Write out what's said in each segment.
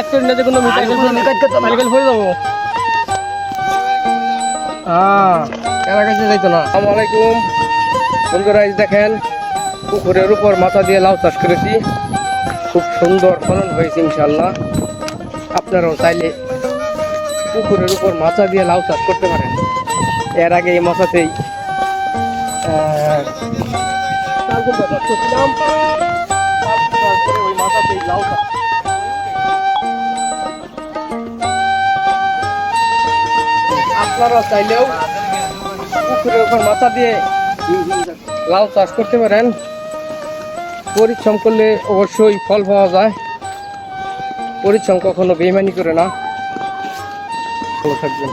কাজ করি না যে কোনো মিটাই মেডিকেল হয়ে যাবো কেনা কাছে যাইতো না। আসসালামু আলাইকুম বন্ধুরা, এই দেখেন পুকুরের উপর মাথা দিয়ে লাউ চাষ করেছি, খুব সুন্দর ফলন হয়েছে ইনশাল্লাহ। আপনারাও চাইলে পুকুরের উপর মাথা দিয়ে লাউ চাষ করতে পারেন। এর আগে এই মাথাতেই ওই মাথাতেই লাউ চাষ আপনারা চাইলেও পুকুরের উপর মাথা দিয়ে লাউ চাষ করতে পারেন। পরিশ্রম করলে অবশ্যই ফল পাওয়া যায়, পরিশ্রম কখনো বেইমানি করে না। ভালো থাকবেন।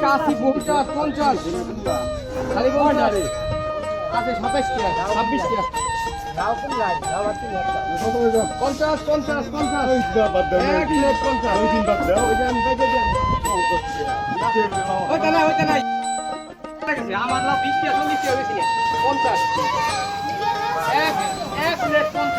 কাশি 50 50 খালি 50 আছে 27 টাকা 26 টাকা 50 50 50 এক প্লেট 50 ওই দিন বাদ দাও ওই দিন বাদ দাও ওইটা না আমার না 20 টাকা 40 টাকা বেশি না 50 এক প্লেট 50